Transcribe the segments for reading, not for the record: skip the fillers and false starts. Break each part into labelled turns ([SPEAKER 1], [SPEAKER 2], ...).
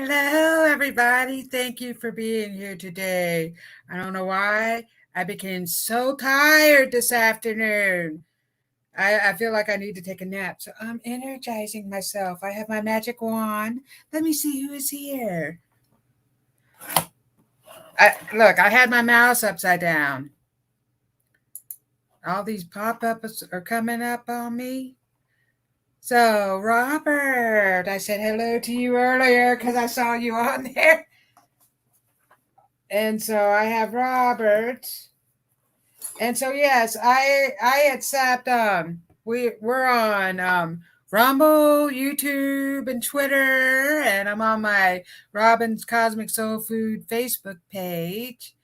[SPEAKER 1] Hello, everybody. Thank you for being here today. I don't know why I became so tired this afternoon. I feel like I need to take a nap, so I'm energizing myself. I have my magic wand. Let me see who is here. Look, I had my mouse upside down. All these pop-ups are coming up on me. So, Robert, I said hello to you earlier because I saw you on there. And so I have Robert. And so yes, I accept we're on Rumble, YouTube, and Twitter, and I'm on my Robin's Cosmic Soul Food Facebook page.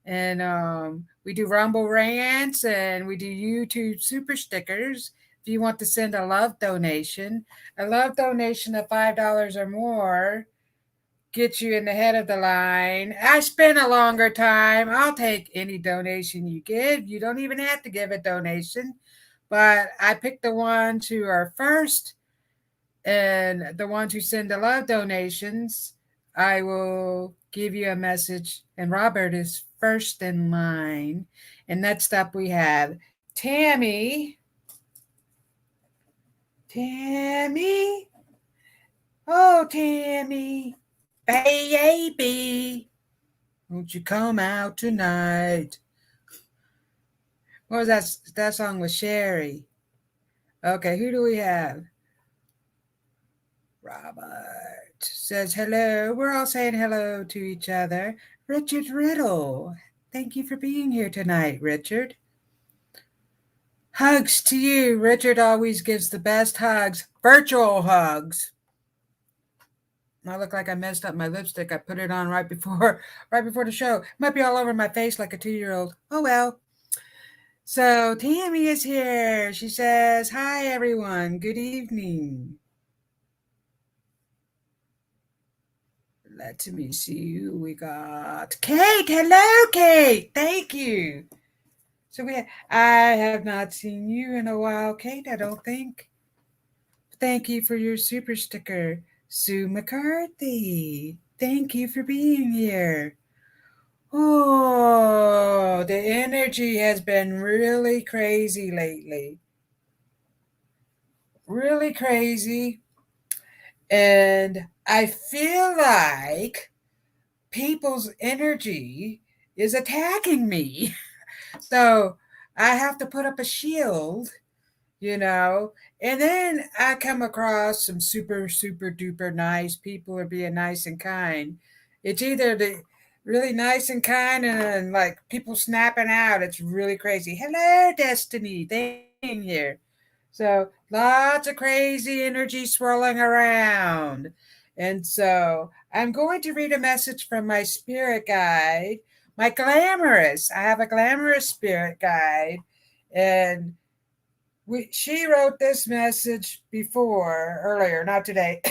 [SPEAKER 1] And we do Rumble rants and we do YouTube super stickers. If you want to send a love donation of $5 or more get you in the head of the line. I spend a longer time. I'll take any donation you give. You don't even have to give a donation, but I pick the ones who are first and the ones who send the love donations. I will give you a message, and Robert is first in line. And next up we have Tammy. Tammy. Oh, Tammy. Baby, won't you come out tonight? What was that? That song with Sherry. Okay, who do we have? Robert says hello. We're all saying hello to each other. Richard Riddle. Thank you for being here tonight, Richard. Hugs to you. Richard always gives the best hugs. Virtual hugs. I look like I messed up my lipstick. I put it on right before the show. Might be all over my face like a 2-year-old. Oh well. So Tammy is here. She says, "Hi everyone. Good evening." Let me see who we got. Kate. Hello, Kate. Thank you. So I have not seen you in a while, Kate. I don't think. Thank you for your super sticker. Sue McCarthy. Thank you for being here. Oh, the energy has been really crazy lately. Really crazy. And I feel like people's energy is attacking me. So I have to put up a shield, and then I come across some super, super duper nice people are being nice and kind. It's either the really nice and kind and like people snapping out. It's really crazy. Hello, Destiny. Thank you for being here. So lots of crazy energy swirling around. And so I'm going to read a message from my spirit guide, I have a glamorous spirit guide, and she wrote this message earlier, not today.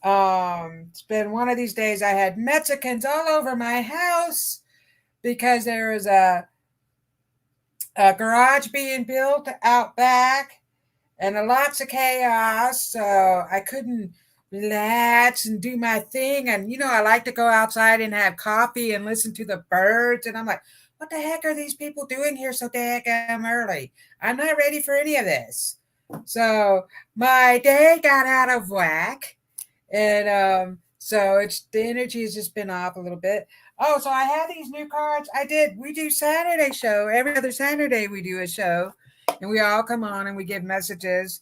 [SPEAKER 1] It's been one of these days. I had Mexicans all over my house because there was a garage being built out back and lots of chaos. So I couldn't relax and do my thing. And, I like to go outside and have coffee and listen to the birds. And I'm like, what the heck are these people doing here so damn early? I'm not ready for any of this. So my day got out of whack. And so the energy has just been off a little bit. Oh, so I have these new cards. We do Saturday show. Every other Saturday we do a show. And we all come on and we give messages.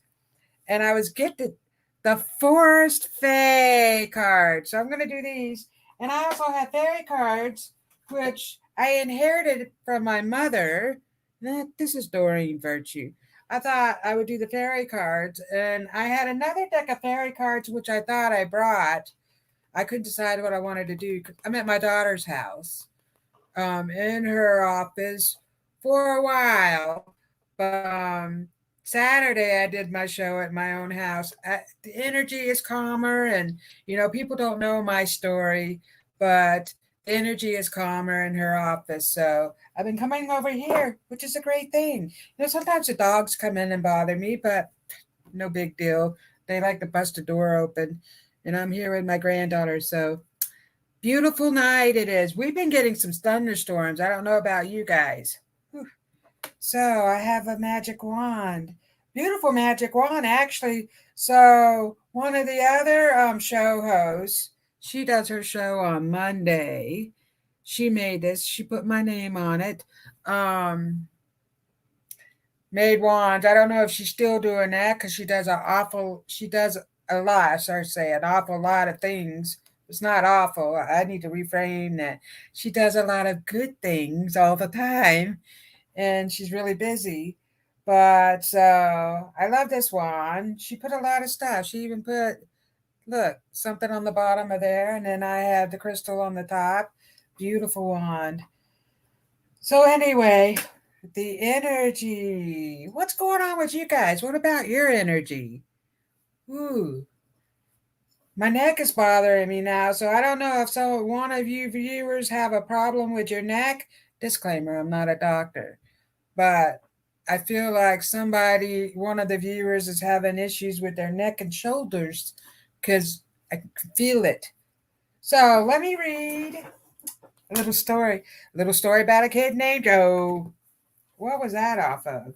[SPEAKER 1] And I was gifted the Forest Fae card. So I'm going to do these. And I also have fairy cards, which I inherited from my mother. This is Doreen Virtue. I thought I would do the fairy cards. And I had another deck of fairy cards, which I thought I brought. I couldn't decide what I wanted to do. I'm at my daughter's house, in her office for a while. But Saturday, I did my show at my own house. The energy is calmer, and people don't know my story, but the energy is calmer in her office. So I've been coming over here, which is a great thing. Sometimes the dogs come in and bother me, but no big deal. They like to bust the door open. and I'm here with my granddaughter. So beautiful night it is. We've been getting some thunderstorms. I don't know about you guys. Whew. So I have a magic wand. Beautiful magic wand, actually. So one of the other show hosts, she does her show on Monday. She made this. She put my name on it. Um, Made wands. I don't know if she's still doing that because she does a lot, sorry to say, an awful lot of things. It's not awful. I need to reframe that. She does a lot of good things all the time, and she's really busy. But so I love this wand. She put a lot of stuff. She even put, look, something on the bottom of there, and then I have the crystal on the top. Beautiful wand. So anyway, the energy. What's going on with you guys? What about your energy? Ooh, my neck is bothering me now, so I don't know if one of you viewers have a problem with your neck. Disclaimer, I'm not a doctor, but I feel like one of the viewers is having issues with their neck and shoulders because I can feel it. So let me read a little story. A little story about a kid named Joe. What was that off of?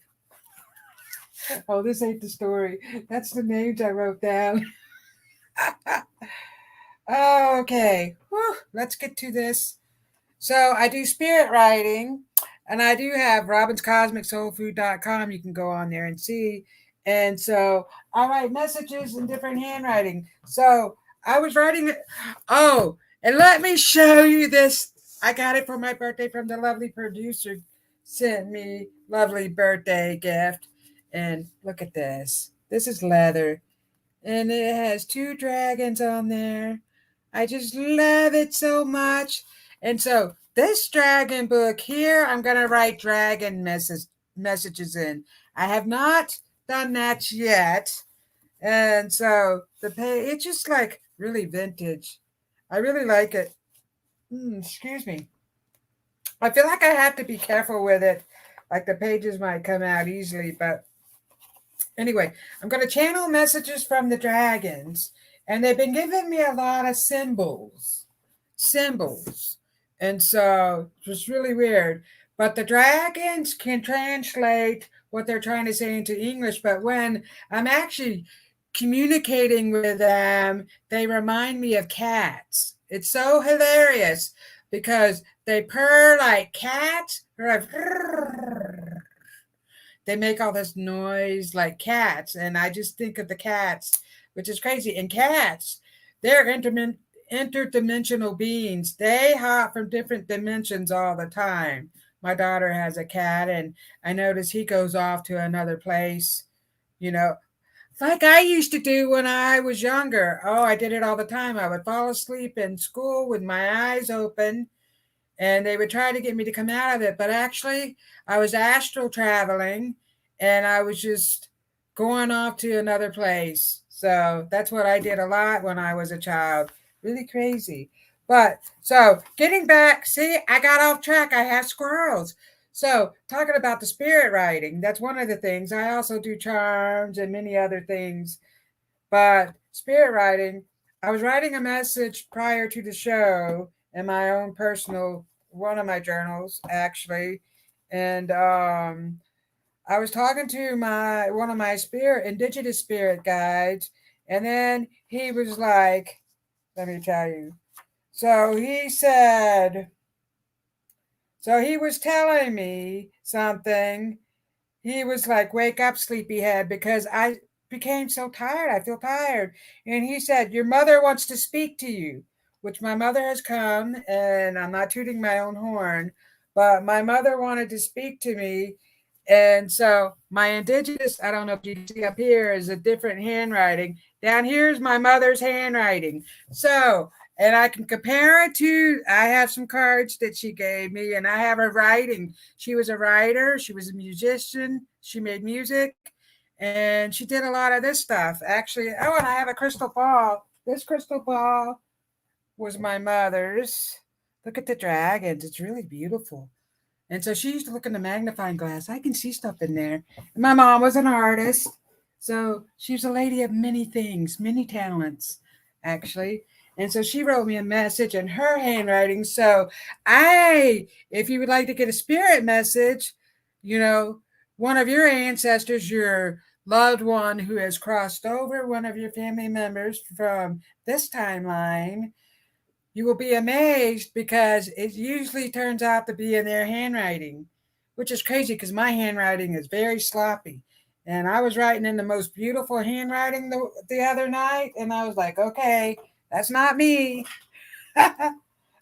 [SPEAKER 1] Oh, this ain't the story. That's the names I wrote down. Oh, okay. Whew, let's get to this. So I do spirit writing, and I do have robinscosmicsoulfood.com. You can go on there and see. And so I write messages in different handwriting. So I was writing it. Oh, and let me show you this. I got it for my birthday from the lovely producer sent me lovely birthday gift. And look at this. This is leather, and it has two dragons on there. I just love it so much. And so this dragon book here, I'm gonna write messages in. I have not done that yet. And so the page, it's just like really vintage. I really like it. Excuse me. I feel like I have to be careful with it. Like the pages might come out easily, but anyway, I'm going to channel messages from the dragons, and they've been giving me a lot of symbols. Symbols. And so it was really weird. But the dragons can translate what they're trying to say into English, but when I'm actually communicating with them, they remind me of cats. It's so hilarious because they purr like cats. They're like, they make all this noise like cats, and I just think of the cats, which is crazy. And cats, they're interdimensional beings. They hop from different dimensions all the time. My daughter has a cat, and I notice he goes off to another place, you know, like I used to do when I was younger. Oh, I did it all the time. I would fall asleep in school with my eyes open, and they would try to get me to come out of it. But actually, I was astral traveling, and I was just going off to another place. So that's what I did a lot when I was a child. Really crazy. But so getting back, see, I got off track. I have squirrels. So talking about the spirit writing, that's one of the things. I also do charms and many other things. But spirit writing, I was writing a message prior to the show in my own personal one of my journals actually, and I was talking to my one of my indigenous spirit guides, and then he was like, "Let me tell you." So he said, so he was telling me something. He was like, "Wake up, sleepyhead," because I became so tired. I feel tired. And he said, "Your mother wants to speak to you," which my mother has come, and I'm not tooting my own horn, but my mother wanted to speak to me. And so my indigenous, I don't know if you can see up here, is a different handwriting. Down here is my mother's handwriting. So, and I can compare it to, I have some cards that she gave me, and I have her writing. She was a writer, she was a musician, she made music, and she did a lot of this stuff. Actually, oh, and I have a crystal ball. This crystal ball was my mother's. Look at the dragons, it's really beautiful. And so she used to look in the magnifying glass. I can see stuff in there. And my mom was an artist. So she was a lady of many things, many talents. actually. And so she wrote me a message in her handwriting. So if you would like to get a spirit message, you know, one of your ancestors, your loved one who has crossed over, one of your family members from this timeline, you will be amazed because it usually turns out to be in their handwriting, which is crazy because my handwriting is very sloppy. And I was writing in the most beautiful handwriting the other night, and I was like, okay, that's not me.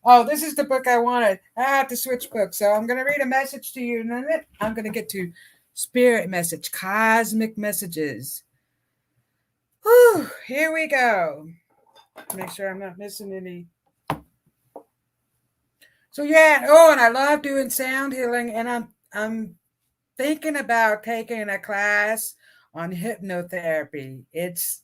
[SPEAKER 1] Oh, this is the book I wanted. I have to switch books. So I'm going to read a message to you in a minute. I'm going to get to spirit message, cosmic messages. Whew, here we go. Make sure I'm not missing any. So yeah, oh, and I love doing sound healing, and I'm thinking about taking a class on hypnotherapy. It's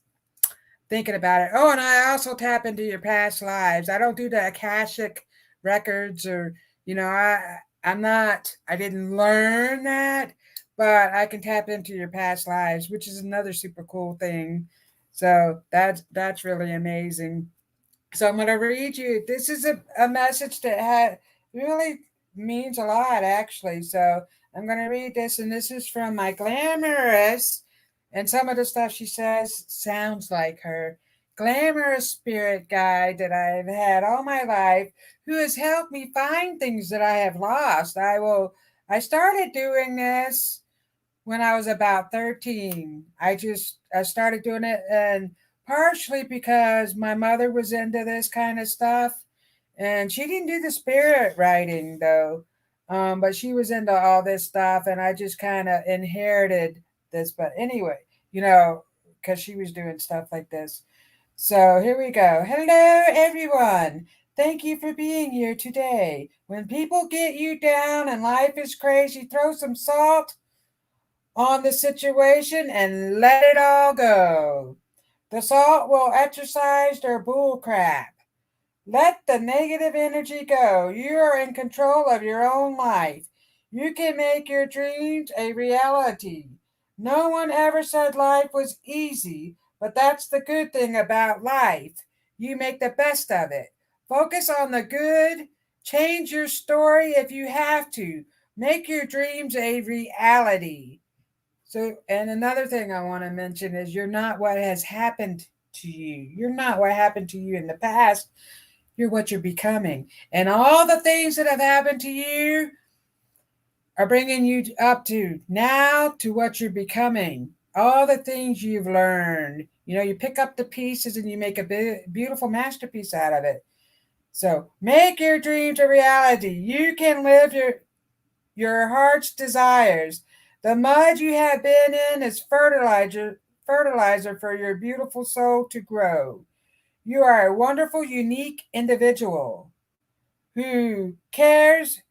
[SPEAKER 1] thinking about it. Oh, and I also tap into your past lives. I don't do the Akashic records or, I'm not, I didn't learn that, but I can tap into your past lives, which is another super cool thing. So that's really amazing. So I'm going to read you. This is a message that really means a lot, actually. So I'm going to read this, and this is from my glamorous, and some of the stuff she says sounds like her glamorous spirit guide that I've had all my life, who has helped me find things that I have lost. I started doing this when I was about 13. I started doing it, and partially because my mother was into this kind of stuff, and she didn't do the spirit writing though. But she was into all this stuff, and I just kind of inherited this. But anyway, because she was doing stuff like this. So here we go. Hello, everyone. Thank you for being here today. When people get you down and life is crazy, throw some salt on the situation and let it all go. The salt will exorcise their bull crap. Let the negative energy go. You are in control of your own life. You can make your dreams a reality. No one ever said life was easy, but that's the good thing about life. You make the best of it. Focus on the good. Change your story if you have to. Make your dreams a reality. So, and another thing I want to mention is you're not what has happened to you. You're not what happened to you in the past. You're what you're becoming. And all the things that have happened to you are bringing you up to now to what you're becoming. All the things you've learned. You pick up the pieces and you make a beautiful masterpiece out of it. So make your dreams a reality. You can live your heart's desires. The mud you have been in is fertilizer for your beautiful soul to grow. You are a wonderful, unique individual. Who cares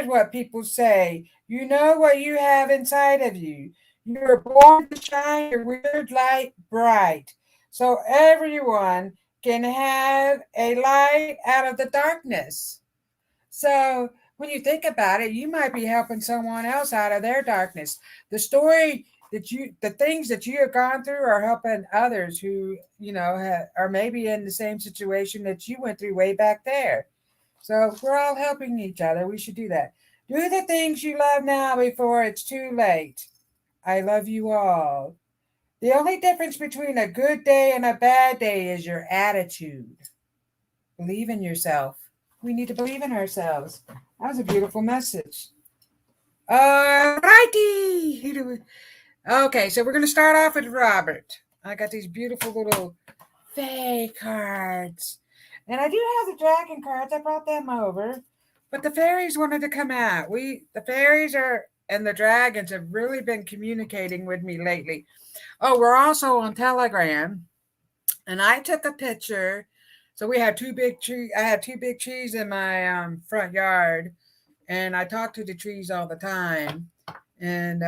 [SPEAKER 1] what people say? You know what you have inside of you. You were born to shine your weird light bright. So everyone can have a light out of the darkness. So when you think about it, you might be helping someone else out of their darkness. The things that you have gone through are helping others who, are maybe in the same situation that you went through way back there. So we're all helping each other. We should do that. Do the things you love now before it's too late. I love you all. The only difference between a good day and a bad day is your attitude. Believe in yourself. We need to believe in ourselves. That was a beautiful message. All righty. Okay, so we're going to start off with Robert. I got these beautiful little fairy cards. And I do have the dragon cards. I brought them over. But the fairies wanted to come out. The fairies and the dragons have really been communicating with me lately. Oh, we're also on Telegram. And I took a picture. So we had two big trees. I had two big trees in my front yard. And I talk to the trees all the time. And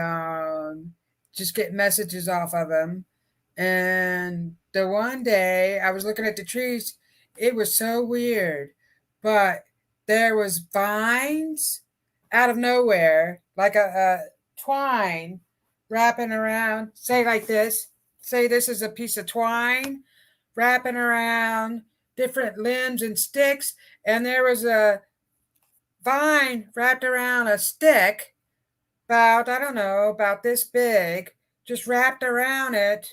[SPEAKER 1] just get messages off of them. And the one day I was looking at the trees, it was so weird. But there was vines out of nowhere, like a twine wrapping around. Say like this. Say this is a piece of twine wrapping around different limbs and sticks. And there was a vine wrapped around a stick about, I don't know, about this big, just wrapped around it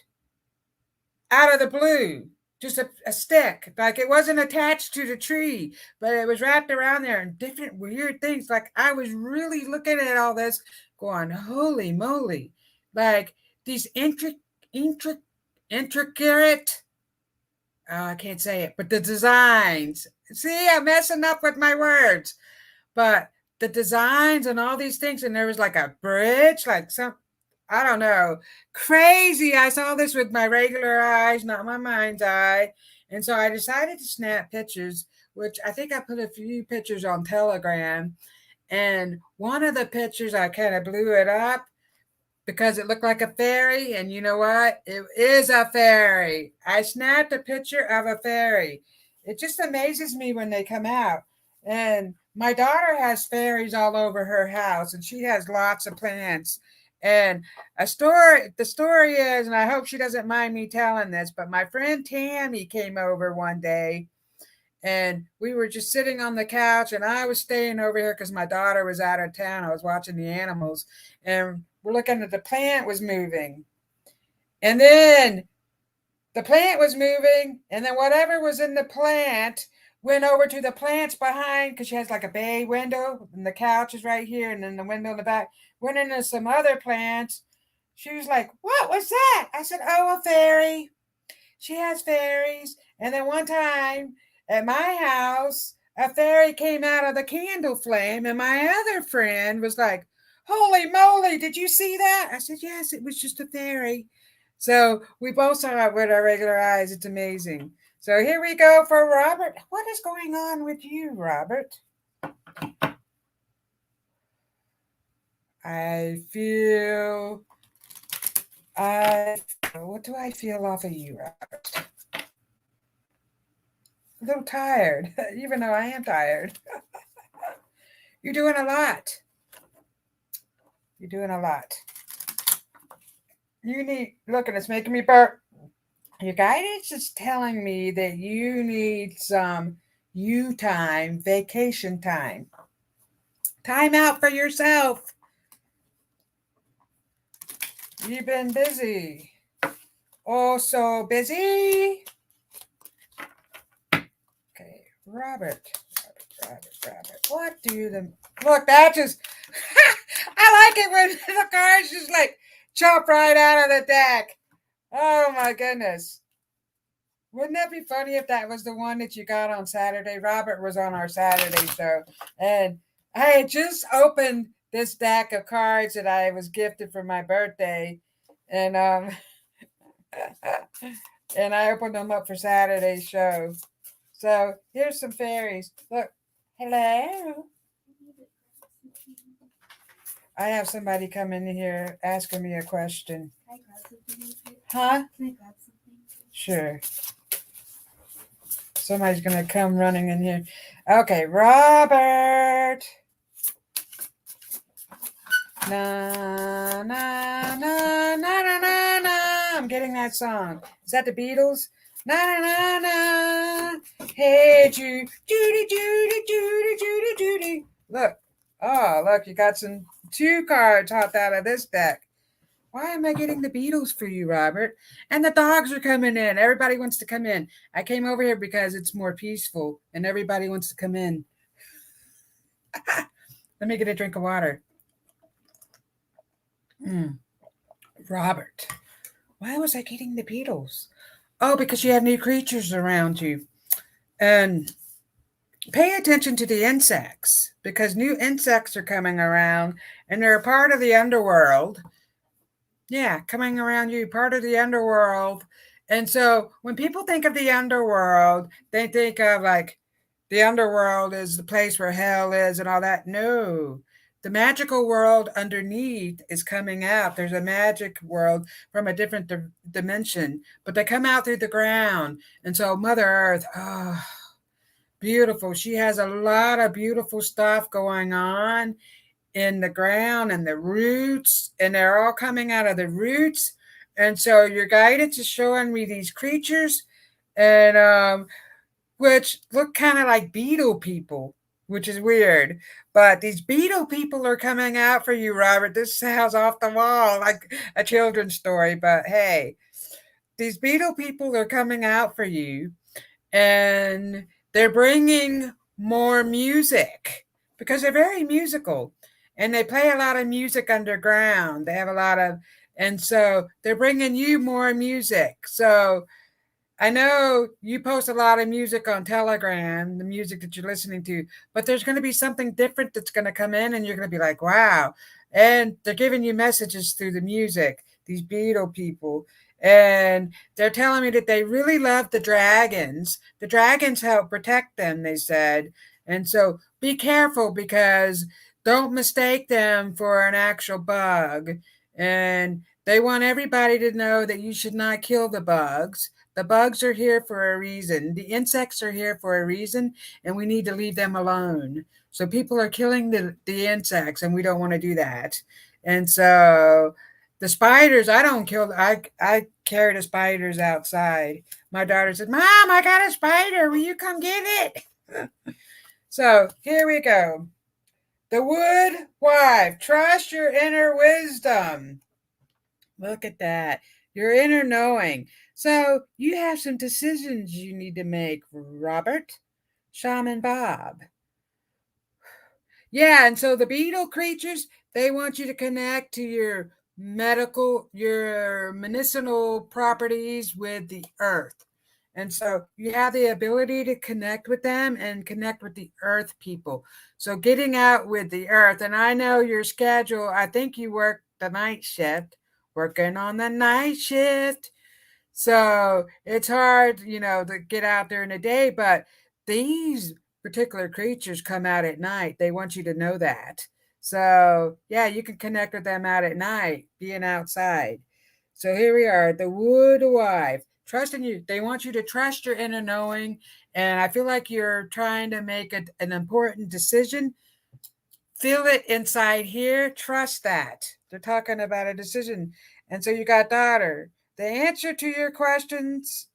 [SPEAKER 1] out of the blue. Just a stick. Like it wasn't attached to the tree, but it was wrapped around there and different weird things. Like I was really looking at all this going, holy moly. Like these intricate, I can't say it, but the designs. See, I'm messing up with my words. But the designs and all these things, and there was like a bridge, like some, I don't know, crazy. I saw this with my regular eyes, not my mind's eye. And so I decided to snap pictures, which I think I put a few pictures on Telegram. And one of the pictures, I kind of blew it up because it looked like a fairy. And you know what? It is a fairy. I snapped a picture of a fairy. It just amazes me when they come out. And my daughter has fairies all over her house, and she has lots of plants. And the story is, and I hope she doesn't mind me telling this, but my friend Tammy came over one day and we were just sitting on the couch, and I was staying over here because my daughter was out of town. I was watching the animals, and we're looking at the plant was moving. And then the plant was moving, and then whatever was in the plant went over to the plants behind because she has like a bay window, and the couch is right here, and then the window in the back went into some other plants. She was like, "What was that?" I said, "Oh, a fairy. She has fairies." And then one time at my house, a fairy came out of the candle flame, and my other friend was like, "Holy moly, did you see that?" I said, "Yes, it was just a fairy." So we both saw it with our regular eyes. It's amazing. So here we go for Robert. What is going on with you, Robert? What do I feel off of you, Robert? A little tired, even though I am tired. You're doing a lot. You're doing a lot. Look, and it's making me burp. Your guidance is telling me that you need some you time, vacation time. Time out for yourself. You've been busy. Oh, so busy. Okay, Robert. What do the look? That just I like it when the cards just like chop right out of the deck. Oh my goodness. Wouldn't that be funny if that was the one that you got on Saturday? Robert was on our Saturday show, and I had just opened this deck of cards that I was gifted for my birthday, and and I opened them up for Saturday's show. So here's some fairies. Look, hello. I have somebody come in here asking me a question. Can I grab something? Huh? Can I grab something? Sure. Somebody's going to come running in here. Okay, Robert. Na, na, na, na, na, na, na. I'm getting that song. Is that the Beatles? Na, na, na, na. Hey, Judy, Judy, Judy, Judy, Judy, Judy. Look. Oh, look, you got two cards hopped out of this deck. Why am I getting the Beatles for you, Robert? And the dogs are coming in. Everybody wants to come in. I came over here because it's more peaceful and everybody wants to come in. Let me get a drink of water. Robert, why was I getting the Beatles? Oh, because you have new creatures around you. And pay attention to the insects because new insects are coming around and they're a part of the underworld. Yeah, coming around you, part of the underworld. And so when people think of the underworld, they think of like the underworld is the place where hell is and all that. No, the magical world underneath is coming out. There's a magic world from a different dimension, but they come out through the ground. And so Mother Earth, oh, beautiful. She has a lot of beautiful stuff going on in the ground and the roots, and they're all coming out of the roots. And so your guidance is showing me these creatures, and which look kind of like beetle people, which is weird. But these beetle people are coming out for you, Robert. This sounds off the wall, like a children's story. But hey, these beetle people are coming out for you, and they're bringing more music because they're very musical, and they play a lot of music underground. They have a lot of, and so they're bringing you more music. So I know you post a lot of music on Telegram, the music that you're listening to, but there's going to be something different that's going to come in, and you're going to be like, wow. And they're giving you messages through the music, these Beatle people. And they're telling me that they really love the dragons. The dragons help protect them, they said. And so be careful, because don't mistake them for an actual bug. And they want everybody to know that you should not kill the bugs. The bugs are here for a reason. The insects are here for a reason, and we need to leave them alone. So people are killing the insects, and we don't want to do that. And so the spiders, I don't kill. I carry the spiders outside. My daughter said, "Mom, I got a spider. Will you come get it?" So here we go. The wood wife. Trust your inner wisdom. Look at that. Your inner knowing. So you have some decisions you need to make, Robert. Shaman Bob. Yeah, and so the beetle creatures, they want you to connect to your medicinal properties with the earth. And so you have the ability to connect with them and connect with the earth people. So getting out with the earth, and I know your schedule, I think you work the night shift, working on the night shift. So it's hard, to get out there in the day, but these particular creatures come out at night. They want you to know that. So, yeah, you can connect with them out at night, being outside. So here we are, the wood wife. Trusting you. They want you to trust your inner knowing. And I feel like you're trying to make an important decision. Feel it inside here. Trust that. They're talking about a decision. And so you got daughter. The answer to your questions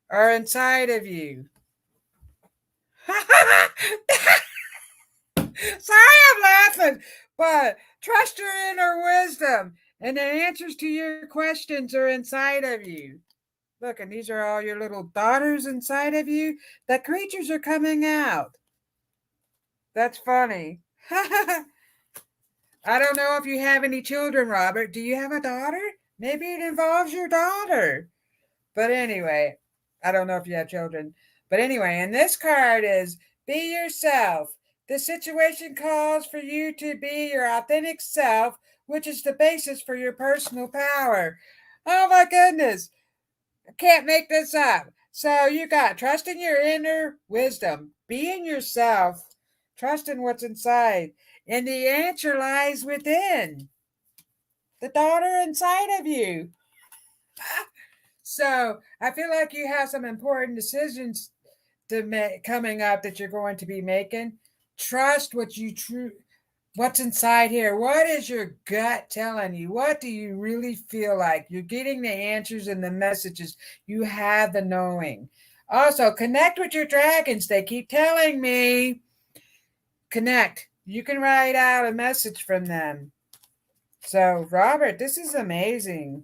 [SPEAKER 1] are inside of you. Sorry, I'm laughing, but trust your inner wisdom, and the answers to your questions are inside of you. Look, and these are all your little daughters inside of you. The creatures are coming out. That's funny. I don't know if you have any children, Robert. Do you have a daughter? Maybe it involves your daughter. But anyway, I don't know if you have children. But anyway, and this card is be yourself. The situation calls for you to be your authentic self, which is the basis for your personal power. Oh my goodness. I can't make this up. So you got trust in your inner wisdom, being yourself, trust in what's inside. And the answer lies within the daughter inside of you. So I feel like you have some important decisions to make coming up that you're going to be making. Trust what's inside here. What is your gut telling you? What do you really feel like? You're getting the answers and the messages. You have the knowing. Also, connect with your dragons. They keep telling me. Connect. You can write out a message from them. So, Robert, this is amazing.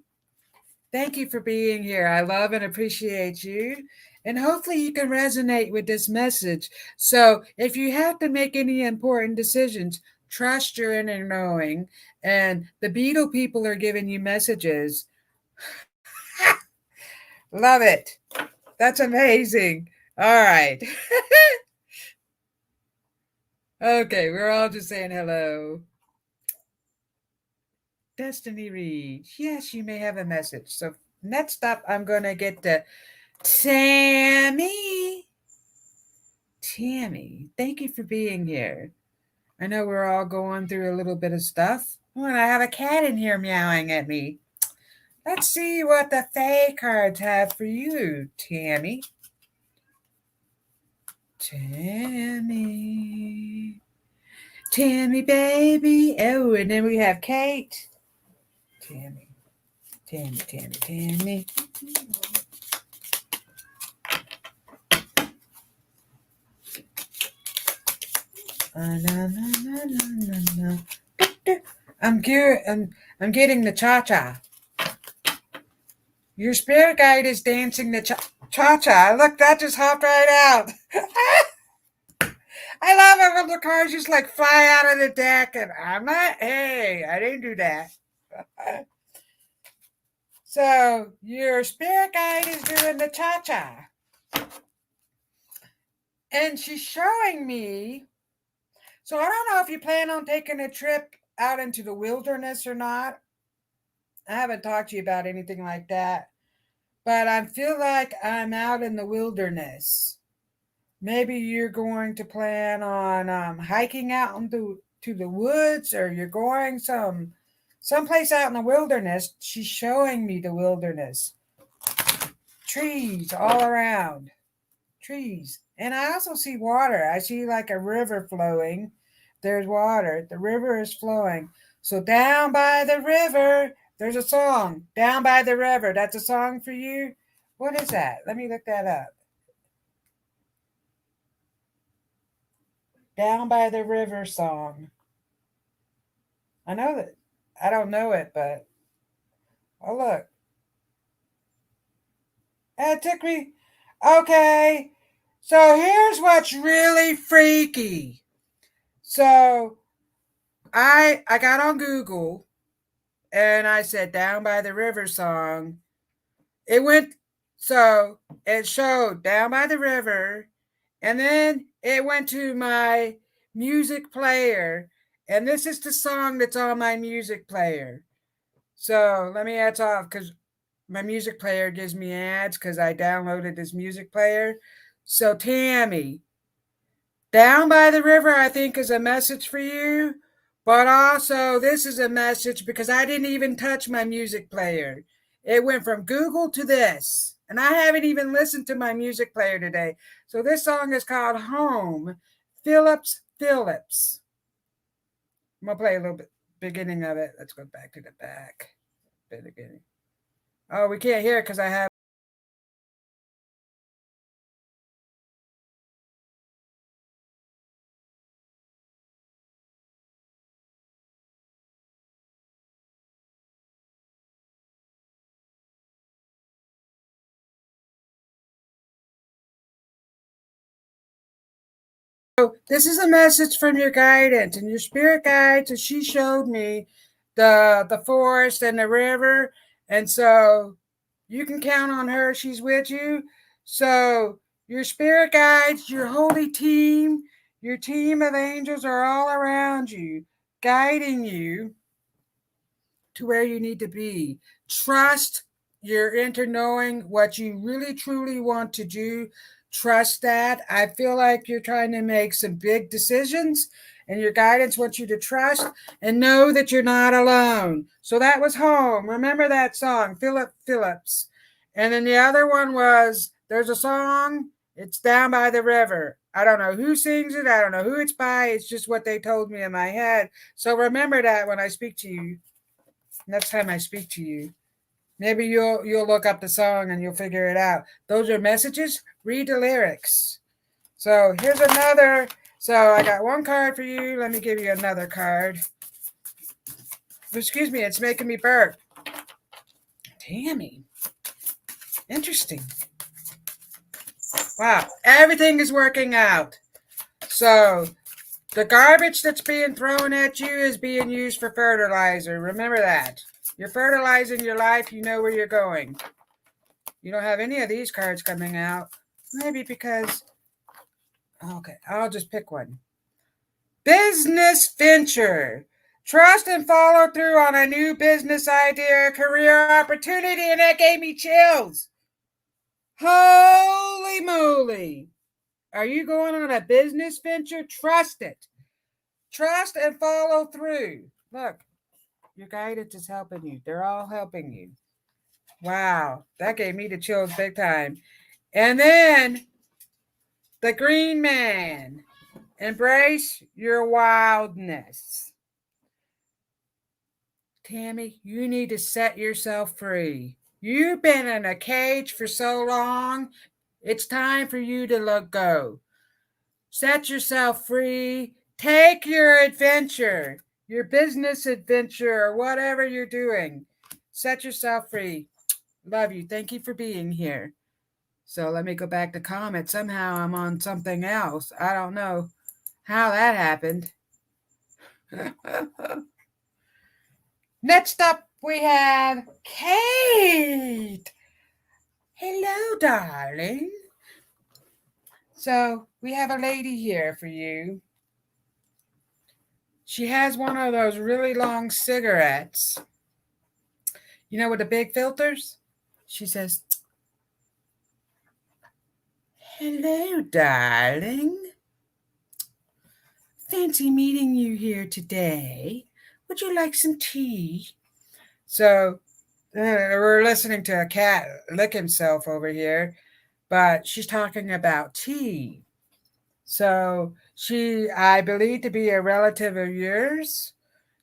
[SPEAKER 1] Thank you for being here. I love and appreciate you. And hopefully you can resonate with this message. So if you have to make any important decisions, trust your inner knowing. And the beetle people are giving you messages. Love it. That's amazing. All right. Okay, we're all just saying hello. Destiny reads. Yes, you may have a message. So next up, I'm going to get to Tammy. Tammy, thank you for being here. I know we're all going through a little bit of stuff. Oh, and I have a cat in here meowing at me. Let's see what the Fae cards have for you, Tammy. Tammy. Tammy, baby. Oh, and then we have Kate. Tammy. Tammy. I'm getting the cha-cha. Your spirit guide is dancing the cha-cha. Look, that just hopped right out. I love it when the cars just like fly out of the deck, and I'm not, hey, I didn't do that. So your spirit guide is doing the cha-cha. And she's showing me. So I don't know if you plan on taking a trip out into the wilderness or not. I haven't talked to you about anything like that. But I feel like I'm out in the wilderness. Maybe you're going to plan on hiking out into to the woods, or you're going someplace out in the wilderness. She's showing me the wilderness. Trees all around. Trees. And I also see water. I see like a river flowing. There's water. The river is flowing. So down by the river, there's a song. Down by the river. That's a song for you. What is that? Let me look that up. Down by the river song. I know that. I don't know it, but oh look. It took me. Okay. So here's what's really freaky. So I got on Google and I said Down by the River song. It went, so it showed Down by the River, and then it went to my music player, and this is the song that's on my music player. So let me add off because my music player gives me ads because I downloaded this music player. So Tammy, Down by the River, I think, is a message for you. But also, this is a message because I didn't even touch my music player. It went from Google to this. And I haven't even listened to my music player today. So this song is called Home, Phillips Phillips. I'm going to play a little bit, beginning of it. Let's go back to the back. Beginning. Oh, we can't hear it because I have. So this is a message from your guidance and your spirit guides. And she showed me the forest and the river, and so you can count on her. She's with you. So your spirit guides, your holy team, your team of angels are all around you, guiding you to where you need to be. Trust your inner knowing what you really truly want to do. Trust that. I feel like you're trying to make some big decisions, and your guidance wants you to trust and know that you're not alone. So that was Home. Remember that song, Philip Phillips. And then the other one was there's a song, it's Down by the River. I don't know who sings it. I don't know who it's by. It's just what they told me in my head. So remember that when I speak to you. Next time I speak to you, maybe you'll look up the song and you'll figure it out. Those are messages. Read the lyrics. So here's another. So I got one card for you. Let me give you another card. Excuse me, it's making me burp. Tammy. Interesting. Wow, everything is working out. So the garbage that's being thrown at you is being used for fertilizer. Remember that. You're fertilizing your life. You know where you're going. You don't have any of these cards coming out. Maybe because, okay, I'll just pick one. Business venture. Trust and follow through on a new business idea, career opportunity, and that gave me chills. Holy moly. Are you going on a business venture? Trust it. Trust and follow through. Look, your guidance is helping you. They're all helping you. Wow, that gave me the chills big time. And then the Green Man. Embrace your wildness. Tammy, you need to set yourself free. You've been in a cage for so long. It's time for you to let go. Set yourself free. Take your adventure, your business adventure, or whatever you're doing. Set yourself free. Love you. Thank you for being here. So let me go back to comments. Somehow I'm on something else. I don't know how that happened. Next up, we have Kate. Hello, darling. So we have a lady here for you. She has one of those really long cigarettes. You know, with the big filters? She says, hello, darling. Fancy meeting you here today. Would you like some tea? So we're listening to a cat lick himself over here, but she's talking about tea. So she, I believe to be a relative of yours,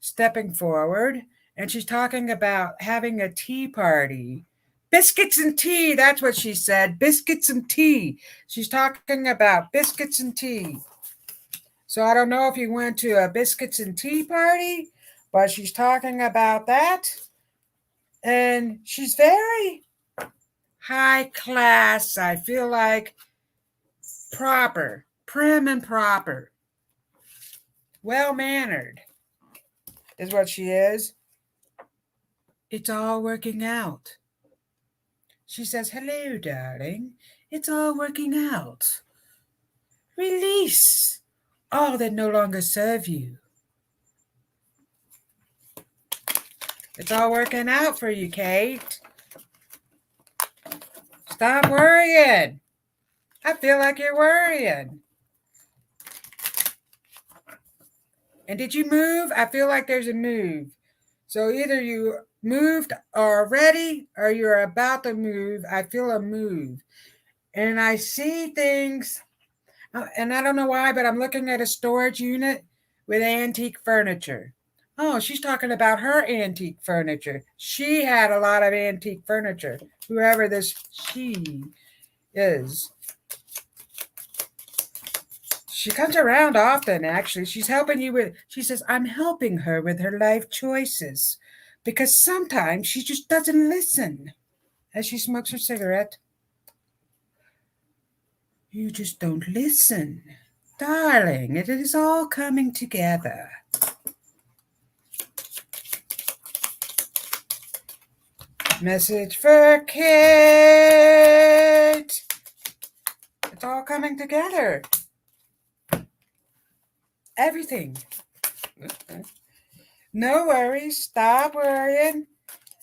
[SPEAKER 1] stepping forward, and she's talking about having a tea party. Biscuits and tea, that's what she said. Biscuits and tea. She's talking about biscuits and tea. So I don't know if you went to a biscuits and tea party, but she's talking about that. And she's very high class. I feel like proper, prim and proper. Well mannered is what she is. It's all working out. She says, hello, darling. It's all working out. Release all that no longer serve you. It's all working out for you, Kate. Stop worrying. I feel like you're worrying. And did you move? I feel like there's a move. So either you moved already or you're about to move. I feel a move. And I see things, and I don't know why, but I'm looking at a storage unit with antique furniture. Oh, she's talking about her antique furniture. She had a lot of antique furniture, whoever this she is. She comes around often, actually. She's helping you with, she says, I'm helping her with her life choices because sometimes she just doesn't listen. As she smokes her cigarette, you just don't listen. Darling, it is all coming together. Message for Kate. It's all coming together. Everything. No worries. Stop worrying.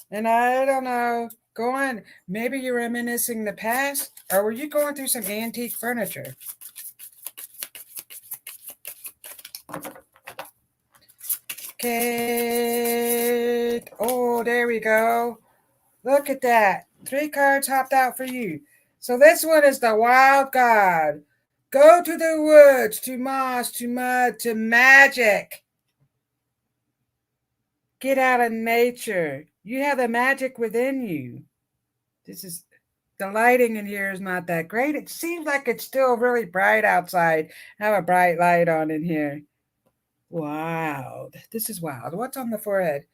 [SPEAKER 1] And I don't know, go on. Maybe you're reminiscing the past, or were you going through some antique furniture? Kate. Oh, there we go. Look at that. 3 cards hopped out for you. So this one is the wild god. Go to the woods, to moss, to mud, to magic. Get out of nature. You have the magic within you. This is, the lighting in here is not that great. It seems like it's still really bright outside. I have a bright light on in here. Wild. This is wild. What's on the forehead?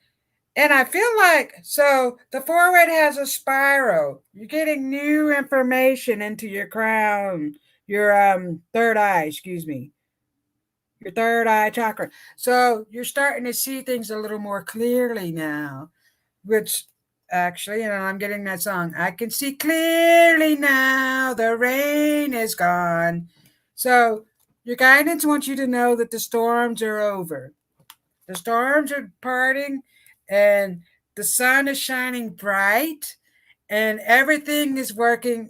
[SPEAKER 1] And I feel like, so the forehead has a spiral. You're getting new information into your crown, your third eye, excuse me, your third eye chakra. So you're starting to see things a little more clearly now, which actually, and I'm getting that song. I can see clearly now, the rain is gone. So your guidance wants you to know that the storms are over. The storms are parting and the sun is shining bright and everything is going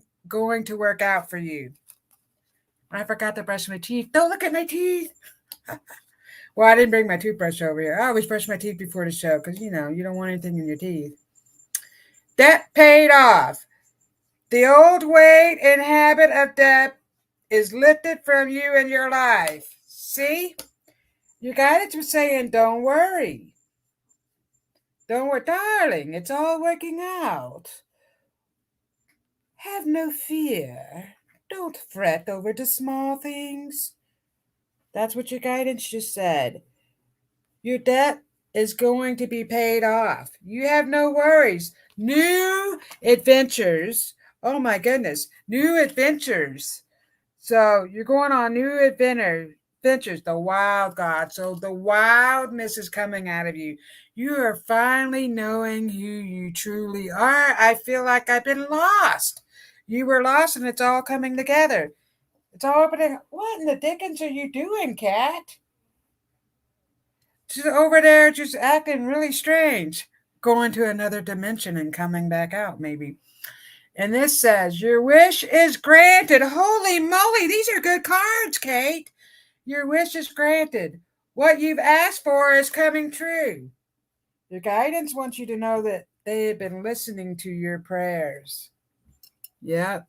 [SPEAKER 1] to work out for you. I forgot to brush my teeth. Don't look at my teeth. Well, I didn't bring my toothbrush over here. I always brush my teeth before the show because, you don't want anything in your teeth. Debt paid off. The old weight and habit of debt is lifted from you and your life. See? Your guidance was saying, don't worry. Don't worry, darling. It's all working out. Have no fear. Don't fret over the small things. That's what your guidance just said. Your debt is going to be paid off. You have no worries. New adventures. Oh my goodness. New adventures. So you're going on new adventures, the wild God. So the wildness is coming out of you. You are finally knowing who you truly are. I feel like I've been lost. You were lost and it's all coming together. It's all opening. What in the dickens are you doing, Cat? She's over there just acting really strange. Going to another dimension and coming back out, maybe. And this says, your wish is granted. Holy moly, these are good cards, Kate. Your wish is granted. What you've asked for is coming true. Your guidance wants you to know that they have been listening to your prayers. Yep.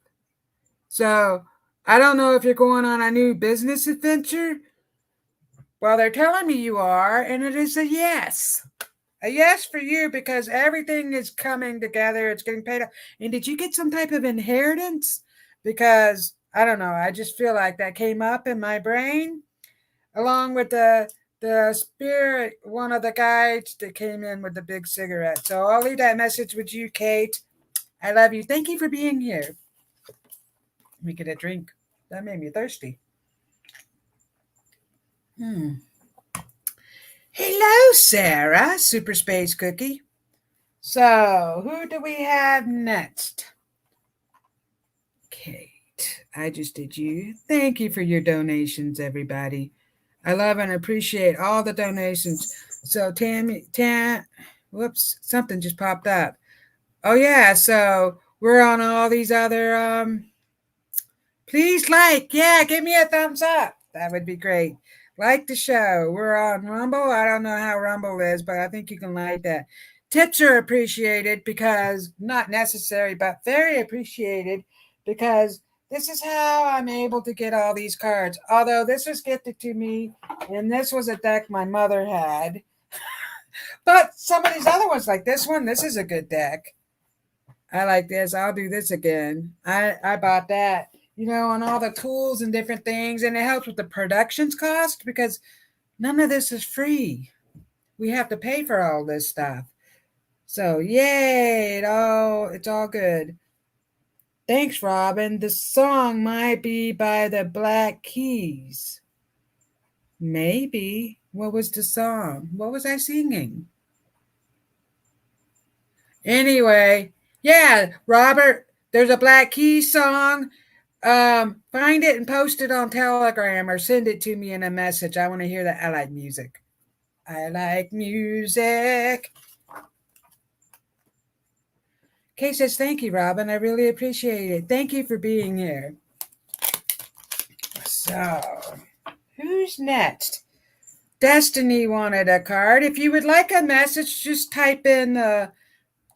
[SPEAKER 1] So I don't know if you're going on a new business adventure. Well, they're telling me you are, and it is a yes. A yes for you because everything is coming together. It's getting paid off. And did you get some type of inheritance? Because I don't know. I just feel like that came up in my brain along with the spirit, one of the guides that came in with the big cigarette. So I'll leave that message with you, Kate. I love you. Thank you for being here. Let me get a drink. That made me thirsty. Hello, Sarah, Super Space Cookie. So, who do we have next? Kate, I just did you. Thank you for your donations, everybody. I love and appreciate all the donations. So, whoops, something just popped up. Oh, yeah, so we're on all these other, please give me a thumbs up. That would be great. Like the show. We're on Rumble. I don't know how Rumble is, but I think you can like that. Tips are appreciated because not necessary, but very appreciated because this is how I'm able to get all these cards. Although this was gifted to me, and this was a deck my mother had. But some of these other ones, like this one, this is a good deck. I like this. I'll do this again. I bought that, on all the tools and different things, and it helps with the productions cost because none of this is free. We have to pay for all this stuff. So yay, it's all good. Thanks, Robin. The song might be by the Black Keys. Maybe. What was the song? What was I singing? Anyway, yeah, Robert, there's a Black Keys song. Find it and post it on Telegram or send it to me in a message. I want to hear that. I like music. I like music. Kay says, thank you, Robin. I really appreciate it. Thank you for being here. So, who's next? Destiny wanted a card. If you would like a message, just type in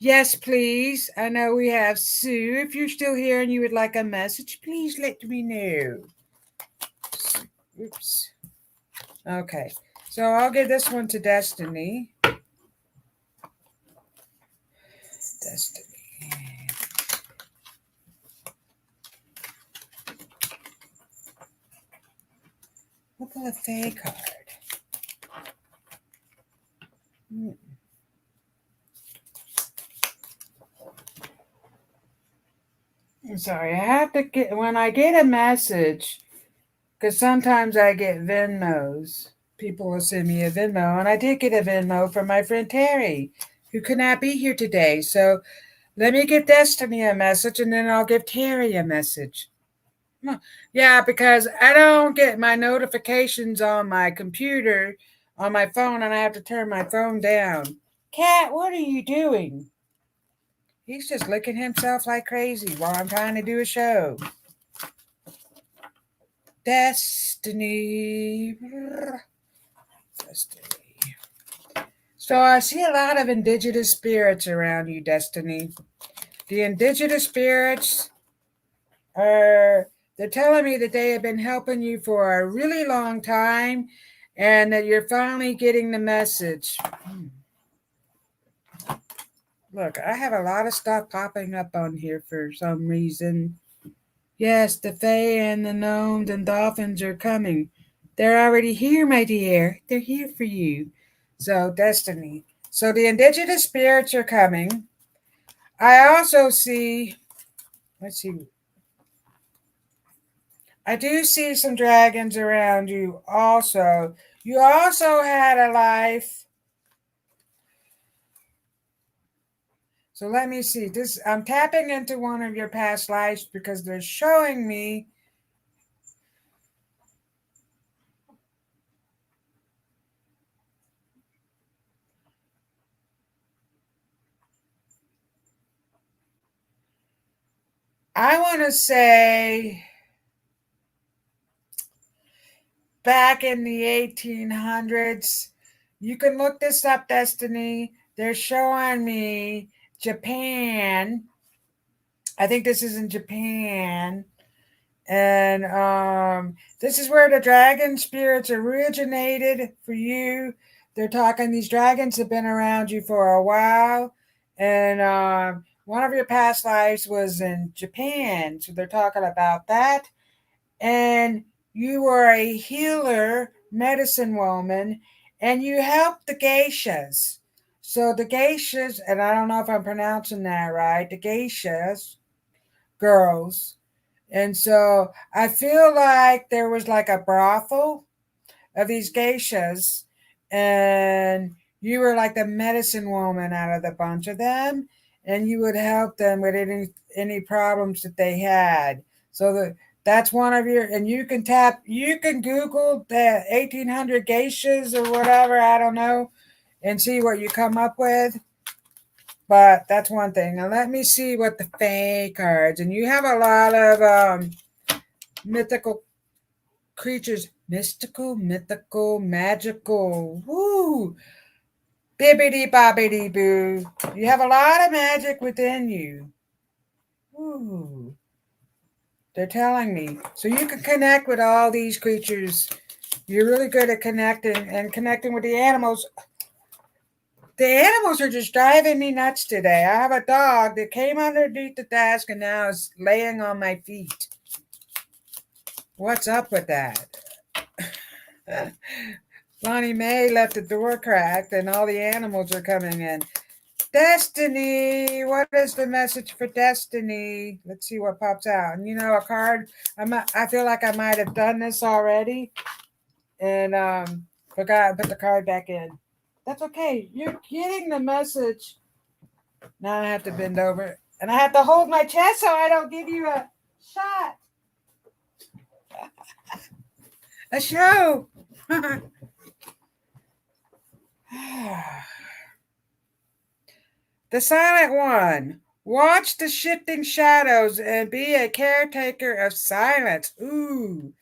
[SPEAKER 1] yes, please. I know we have Sue. If you're still here and you would like a message, please let me know. Oops. Okay. So I'll give this one to Destiny. Destiny. Look at the Fae card. I'm sorry. I have to get, when I get a message, because sometimes I get Venmos. People will send me a Venmo, and I did get a Venmo from my friend Terry, who could not be here today. So let me give Destiny a message, and then I'll give Terry a message. Yeah, because I don't get my notifications on my computer, on my phone, and I have to turn my phone down. Cat, what are you doing? He's just licking himself like crazy while I'm trying to do a show. Destiny. Destiny. So I see a lot of indigenous spirits around you, Destiny. The indigenous spirits they're telling me that they have been helping you for a really long time and that you're finally getting the message. Look, I have a lot of stuff popping up on here for some reason. Yes, the Fae and the gnomes and dolphins are coming. They're already here, my dear. They're here for you. So, destiny. So, the indigenous spirits are coming. I also see, let's see, I do see some dragons around you also. You also had a life. So let me see. This I'm tapping into one of your past lives because they're showing me. I want to say back in the 1800s. You can look this up, Destiny. They're showing me Japan. I think this is in Japan. And this is where the dragon spirits originated for you. They're talking, these dragons have been around you for a while. And one of your past lives was in Japan. So they're talking about that. And you were a healer, medicine woman, and you helped the geishas. So the geishas, and I don't know if I'm pronouncing that right, the geishas, girls. And so I feel like there was like a brothel of these geishas, and you were like the medicine woman out of the bunch of them, and you would help them with any problems that they had. So that's one of your, and you can Google the 1800 geishas or whatever, I don't know, and see what you come up with. But that's one thing. Now let me see what the Fae cards, and you have a lot of mythical creatures, mythical, magical. Woo! Bibbidi bobbidi boo. You have a lot of magic within you. Woo! They're telling me. So you can connect with all these creatures. You're really good at connecting with the animals. The animals are just driving me nuts today. I have a dog that came underneath the desk and now is laying on my feet. What's up with that? Lonnie Mae left the door cracked and all the animals are coming in. Destiny, what is the message for Destiny? Let's see what pops out. And a card. I feel like I might have done this already, and forgot to put the card back in. That's okay. You're getting the message. Now I have to bend over and I have to hold my chest so I don't give you a shot. A show. The Silent One. Watch the shifting shadows and be a caretaker of silence. Ooh.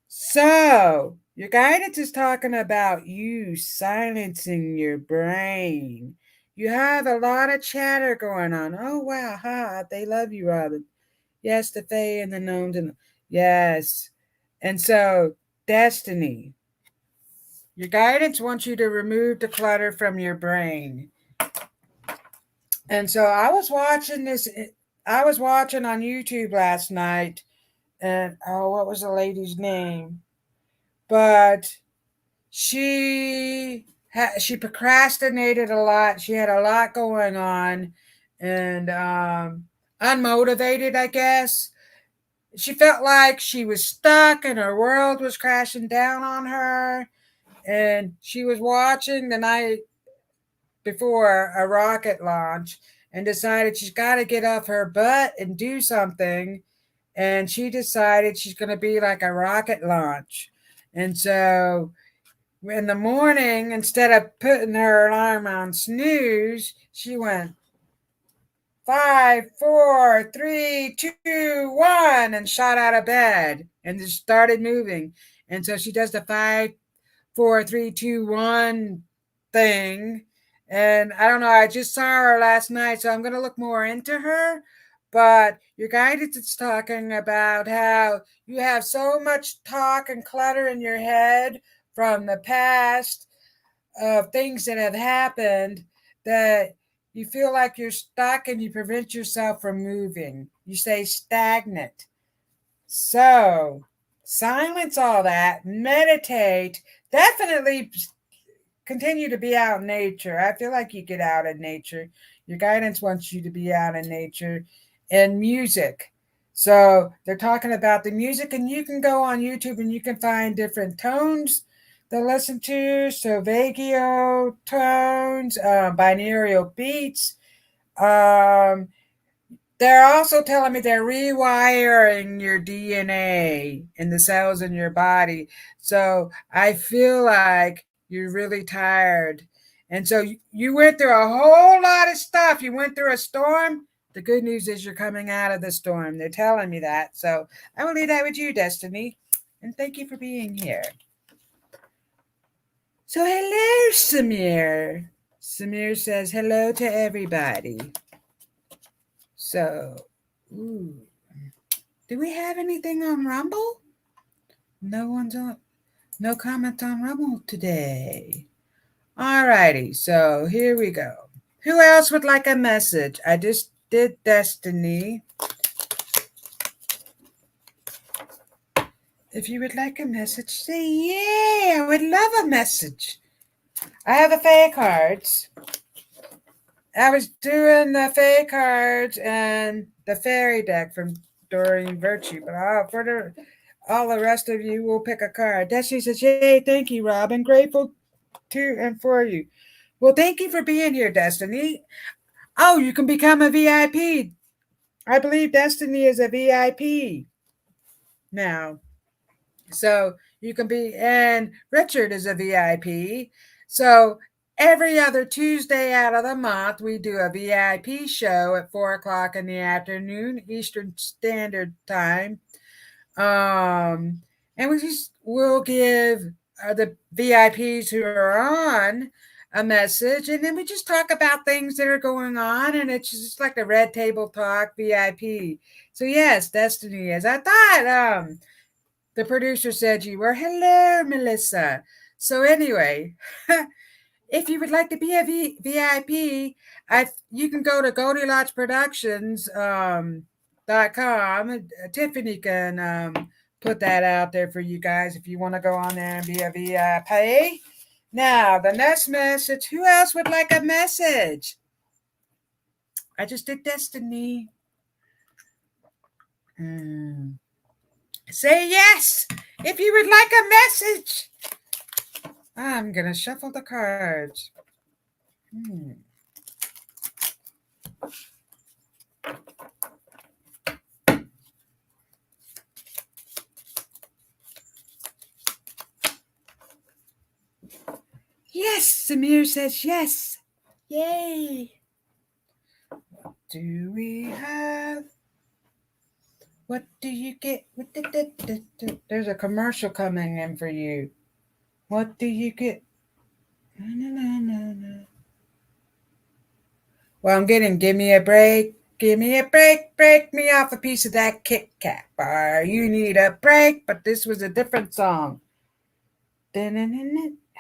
[SPEAKER 1] So, your guidance is talking about you silencing your brain. You have a lot of chatter going on. Oh, wow. Ha. They love you, Robyn. Yes, the Fae and the gnomes. Yes. And so, Destiny. Your guidance wants you to remove the clutter from your brain. And so I was watching this. I was watching on YouTube last night, and oh, what was the lady's name? But she procrastinated a lot. She had a lot going on, and unmotivated, I guess. She felt like she was stuck, and her world was crashing down on her. And she was watching the night before a rocket launch and decided she's got to get off her butt and do something. And she decided she's going to be like a rocket launch. And so in the morning, instead of putting her alarm on snooze, she went 5, 4, 3, 2, 1 and shot out of bed and just started moving. And so she does the 5, 4, 3, 2, 1 thing. And I don't know, I just saw her last night, so I'm going to look more into her. But your guidance is talking about how you have so much talk and clutter in your head from the past of things that have happened that you feel like you're stuck and you prevent yourself from moving. You stay stagnant. So silence all that, meditate, definitely continue to be out in nature. I feel like you get out in nature. Your guidance wants you to be out in nature and music. So they're talking about the music, and you can go on YouTube and you can find different tones to listen to. So Vagio tones, binaural beats. Um, they're also telling me they're rewiring your DNA in the cells in your body. So I feel like you're really tired. And so you went through a whole lot of stuff. You went through a storm. The good news is you're coming out of the storm. They're telling me that. So I will leave that with you, Destiny. And thank you for being here. So hello, Samir. Samir says hello to everybody. So, ooh. Do we have anything on Rumble? No comments on Rumble today. Alrighty, so here we go. Who else would like a message? I just did Destiny. If you would like a message, say yay. I would love a message. I have the Fae cards. I was doing the Fae cards and the fairy deck from Doreen Virtue, but all the rest of you will pick a card. Destiny says, yay, thank you, Robyn. Grateful to and for you. Well, thank you for being here, Destiny. Oh, you can become a VIP. I believe Destiny is a VIP now. So you can be, and Richard is a VIP. So every other Tuesday out of the month, we do a VIP show at 4 o'clock in the afternoon, Eastern Standard Time. And we'll give the VIPs who are on a message, and then we just talk about things that are going on, and it's just like a red table talk VIP. So yes, Destiny is. I thought the producer said you were. Hello, Melissa. So anyway, if you would like to be a VIP, you can go to Goldylocks Productions .com. Tiffany can put that out there for you guys if you want to go on there and be a VIP. Now, the next message. Who else would like a message? I just did Destiny. Say yes if you would like a message. I'm going to shuffle the cards. Yes, Samir says yes. Yay. What do we have? What do you get? There's a commercial coming in for you. What do you get? Well, I'm getting give me a break. Give me a break. Break me off a piece of that Kit Kat bar. You need a break, but this was a different song.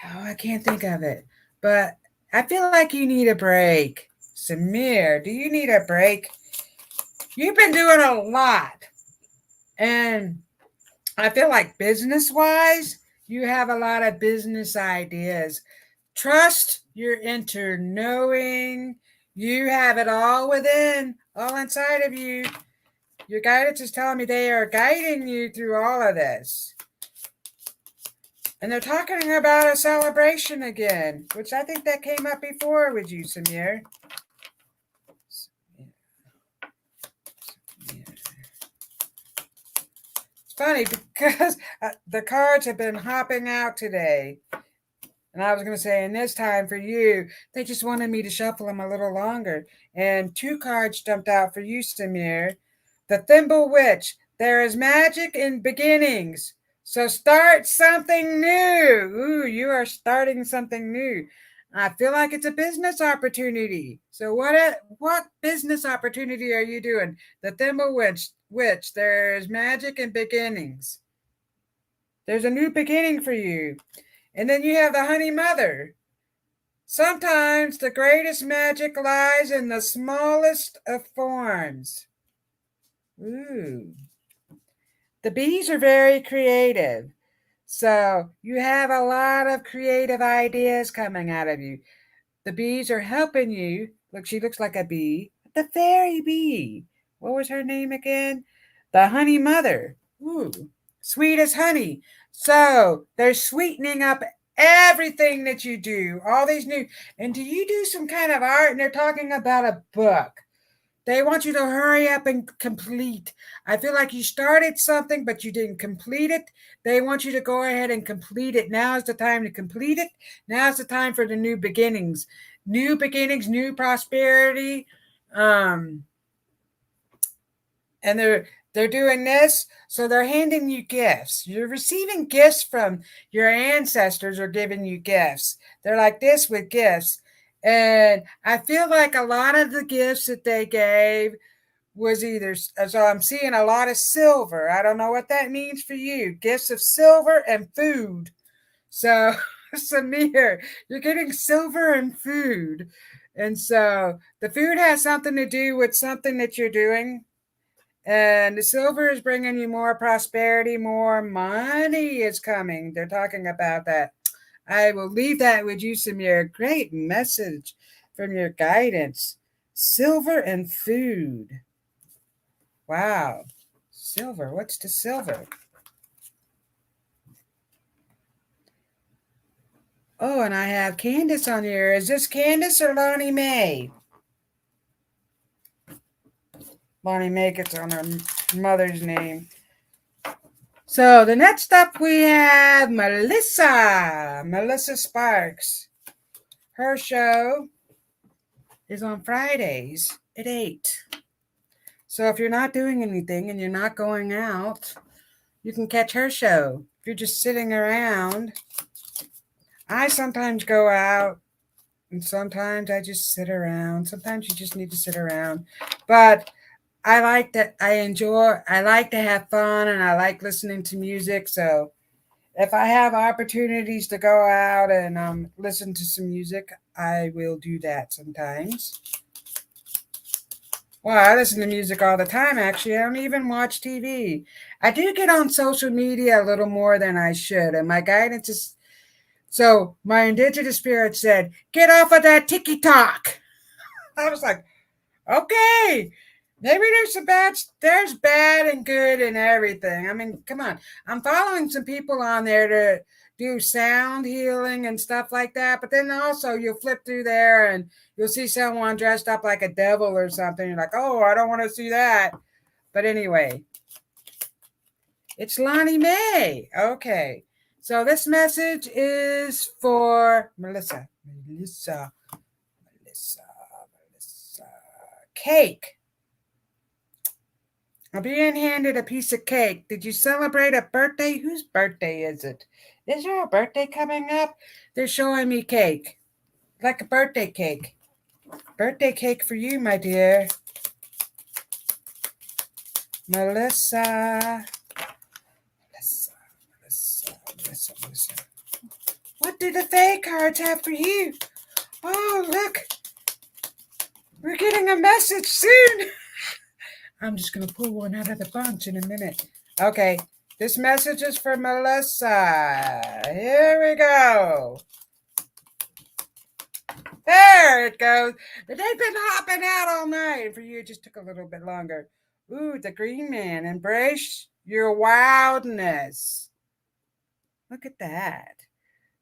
[SPEAKER 1] Oh, I can't think of it. But I feel like you need a break. Samir, do you need a break? You've been doing a lot. And I feel like business-wise, you have a lot of business ideas. Trust your inner knowing. You have it all within, all inside of you. Your guidance is telling me they are guiding you through all of this. And they're talking about a celebration again, which I think that came up before with you, Samir. It's funny because the cards have been hopping out today. And I was going to say, in this time for you, they just wanted me to shuffle them a little longer. And 2 cards jumped out for you, Samir. The Thimble Witch. There is magic in beginnings. So start something new. Ooh, you are starting something new. I feel like it's a business opportunity. So what business opportunity are you doing? The Thimble Witch. There is magic in beginnings. There's a new beginning for you. And then you have the Honey Mother. Sometimes the greatest magic lies in the smallest of forms. Ooh. The bees are very creative. So you have a lot of creative ideas coming out of you. The bees are helping you. Look, she looks like a bee. The fairy bee. What was her name again? The honey mother. Ooh, sweet as honey. So they're sweetening up everything that you do. All these new. And do you do some kind of art? And they're talking about a book. They want you to hurry up and complete. I feel like you started something, but you didn't complete it. They want you to go ahead and complete it. Now is the time to complete it. Now is the time for the new beginnings. New beginnings, new prosperity. Um, and they're doing this, so they're handing you gifts. You're receiving gifts from your ancestors are giving you gifts. They're like this with gifts. And I feel like a lot of the gifts that they gave was either, so I'm seeing a lot of silver. I don't know what that means for you. Gifts of silver and food. So, Samir, you're getting silver and food. And so the food has something to do with something that you're doing. And the silver is bringing you more prosperity, more money is coming. They're talking about that. I will leave that with you, Samir. Great message from your guidance. Silver and food. Wow. Silver. What's the silver? Oh, and I have Candace on here. Is this Candace or Lonnie Mae? Lonnie Mae gets on her mother's name. So the next up we have Melissa Sparks. Her show is on Fridays at 8. So if you're not doing anything and you're not going out, you can catch her show. If you're just sitting around, I sometimes go out and sometimes I just sit around. Sometimes you just need to sit around. But I like that. I like to have fun and I like listening to music. So if I have opportunities to go out and listen to some music, I will do that sometimes. Well, I listen to music all the time, actually. I don't even watch TV. I do get on social media a little more than I should. And my guidance is so my indigenous spirit said, get off of that TikTok. I was like, okay. Maybe there's bad and good and everything. I mean, come on. I'm following some people on there to do sound healing and stuff like that. But then also you'll flip through there and you'll see someone dressed up like a devil or something. You're like, oh, I don't want to see that. But anyway, it's Lonnie Mae. Okay. So this message is for Melissa. Cake. I'm being handed a piece of cake. Did you celebrate a birthday? Whose birthday is it? Is there a birthday coming up? They're showing me cake. Like a birthday cake. Birthday cake for you, my dear. Melissa. What do the Fae cards have for you? Oh, look. We're getting a message soon. I'm just going to pull one out of the bunch in a minute. Okay. This message is for Melissa. Here we go. There it goes. They've been hopping out all night. For you, it just took a little bit longer. Ooh, the green man. Embrace your wildness. Look at that.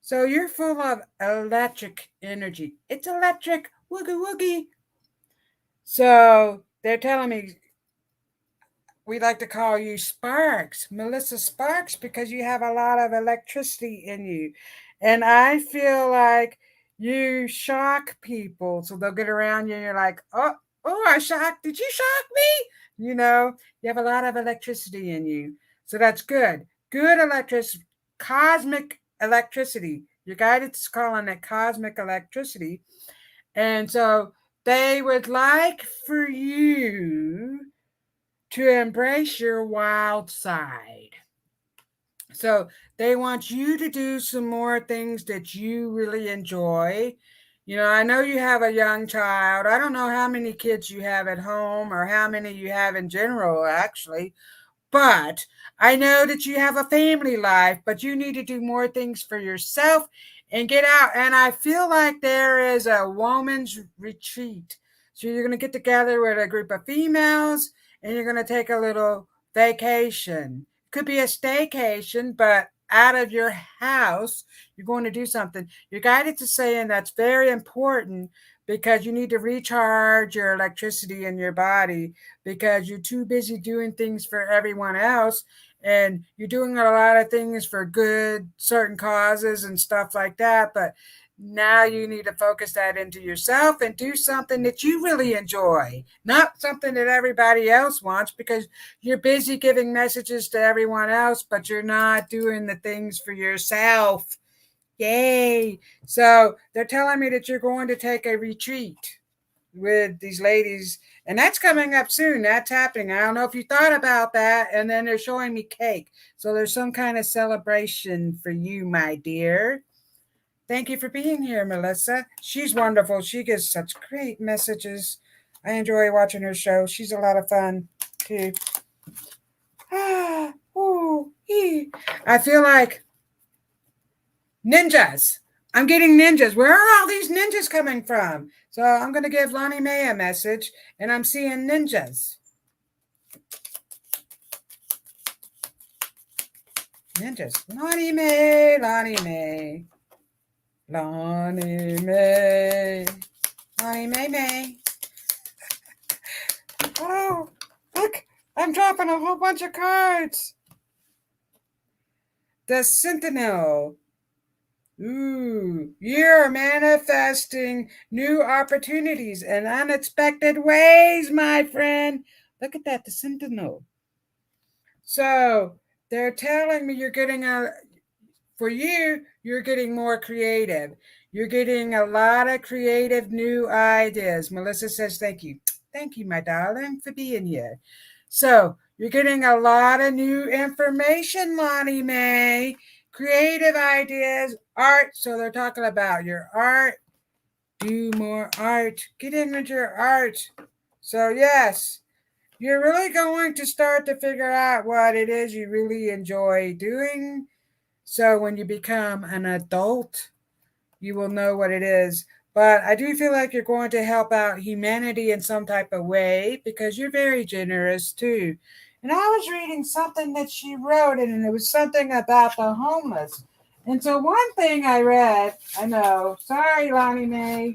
[SPEAKER 1] So you're full of electric energy. It's electric. Woogie woogie. So they're telling me we like to call you Sparks, Melissa Sparks, because you have a lot of electricity in you. And I feel like you shock people. So they'll get around you and you're like, oh, I shocked. Did you shock me? You know, you have a lot of electricity in you. So that's good. Good electricity, cosmic electricity. Your guidance is calling it cosmic electricity. And so they would like for you to embrace your wild side. So they want you to do some more things that you really enjoy. You know, I know you have a young child. I don't know how many kids you have at home or how many you have in general, actually. But I know that you have a family life, but you need to do more things for yourself and get out. And I feel like there is a woman's retreat. So you're going to get together with a group of females and you're going to take a little vacation. Could be a staycation, but out of your house, you're going to do something. You're guided to saying that's very important because you need to recharge your electricity in your body because you're too busy doing things for everyone else and you're doing a lot of things for good certain causes and stuff like that, but now you need to focus that into yourself and do something that you really enjoy, not something that everybody else wants because you're busy giving messages to everyone else, but you're not doing the things for yourself. Yay. So they're telling me that you're going to take a retreat with these ladies, and that's coming up soon. That's happening. I don't know if you thought about that. And then they're showing me cake. So there's some kind of celebration for you, my dear. Thank you for being here, Melissa. She's wonderful. She gives such great messages. I enjoy watching her show. She's a lot of fun, too. I feel like ninjas. I'm getting ninjas. Where are all these ninjas coming from? So I'm going to give Lonnie Mae a message, and I'm seeing ninjas. Ninjas. Lonnie Mae, Lonnie Mae. Lonnie Mae. Lonnie Mae Mae. Oh, look. I'm dropping a whole bunch of cards. The Sentinel. Ooh, you're manifesting new opportunities in unexpected ways, my friend. Look at that, the Sentinel. So they're telling me you're getting you're getting more creative. You're getting a lot of creative new ideas. Melissa says, thank you. Thank you, my darling, for being here. So you're getting a lot of new information, Lonnie Mae. Creative ideas, art. So they're talking about your art. Do more art. Get into your art. So yes, you're really going to start to figure out what it is you really enjoy doing. So when you become an adult, you will know what it is. But I do feel like you're going to help out humanity in some type of way because you're very generous too. And I was reading something that she wrote, and it was something about the homeless. And so one thing I read, I know, sorry, Lonnie Mae.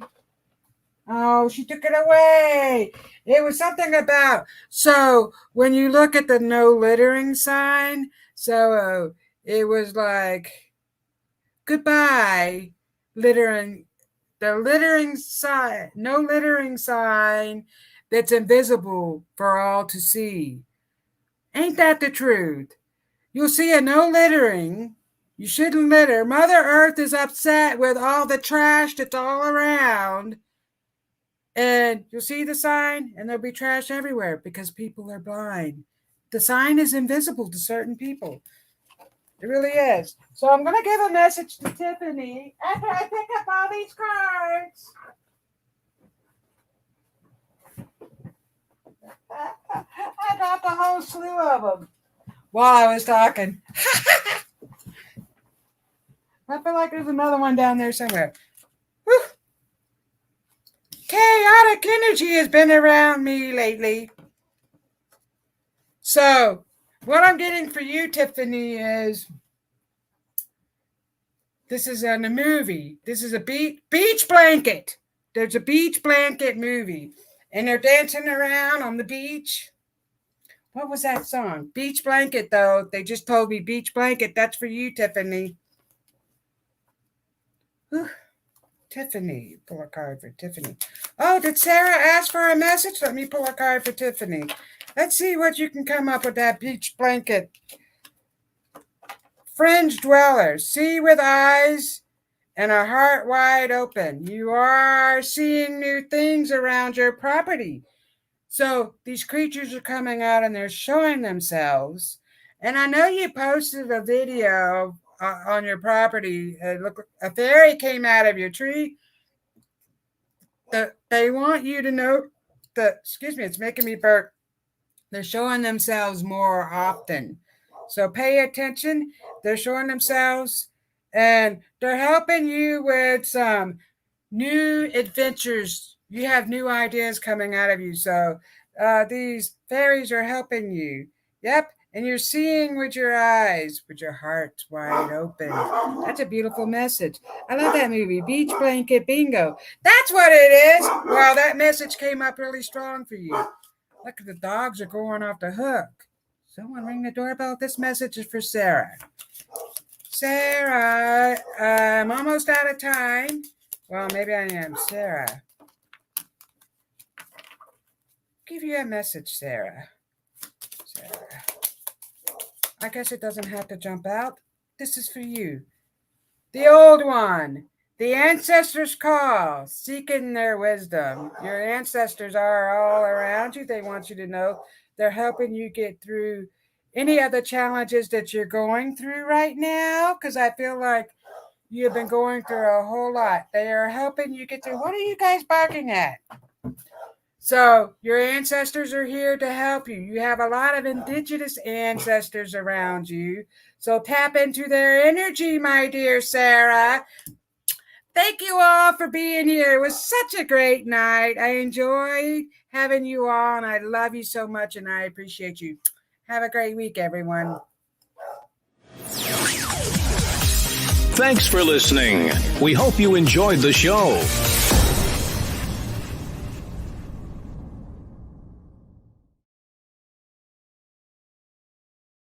[SPEAKER 1] Oh, she took it away. It was something about, so when you look at the no littering sign, so it was like, goodbye, littering. The littering sign, no littering sign that's invisible for all to see. Ain't that the truth? You'll see a no littering. You shouldn't litter. Mother Earth is upset with all the trash that's all around. And you'll see the sign, and there'll be trash everywhere because people are blind. The sign is invisible to certain people. It really is. So I'm going to give a message to Tiffany after I pick up all these cards. I dropped a whole slew of them while I was talking. I feel like there's another one down there somewhere. Whew. Chaotic energy has been around me lately. So what I'm getting for you, Tiffany, is this is in a movie. This is a beach blanket. There's a beach blanket movie. And they're dancing around on the beach. What was that song? Beach Blanket, though. They just told me Beach Blanket. That's for you, Tiffany. Whew. Tiffany. Pull a card for Tiffany. Oh, did Sarah ask for a message? Let me pull a card for Tiffany. Let's see what you can come up with that beach blanket. Fringe dwellers. See with eyes and a heart wide open. You are seeing new things around your property. So these creatures are coming out and they're showing themselves. And I know you posted a video on your property. Look, a fairy came out of your tree. They want you to know that, excuse me, it's making me burp. They're showing themselves more often. So pay attention. They're showing themselves and they're helping you with some new adventures. You have new ideas coming out of you. So these fairies are helping you. Yep. And you're seeing with your eyes, with your heart wide open. That's a beautiful message. I love that movie, Beach Blanket Bingo. That's what it is. Well, that message came up really strong for you. Look, the dogs are going off the hook. Someone ring the doorbell. This message is for Sarah. Sarah, I'm almost out of time. Well, maybe I am. Sarah. Give you a message, Sarah. Sarah. I guess it doesn't have to jump out. This is for you. The old one. The ancestors call, seeking their wisdom. Your ancestors are all around you. They want you to know they're helping you get through any of the challenges that you're going through right now, because I feel like you've been going through a whole lot. They are helping you get through. What are you guys barking at? So your ancestors are here to help you. You have a lot of indigenous ancestors around you. So tap into their energy, my dear Sarah. Thank you all for being here. It was such a great night. I enjoyed having you on. I love you so much and I appreciate you. Have a great week, everyone.
[SPEAKER 2] Thanks for listening. We hope you enjoyed the show.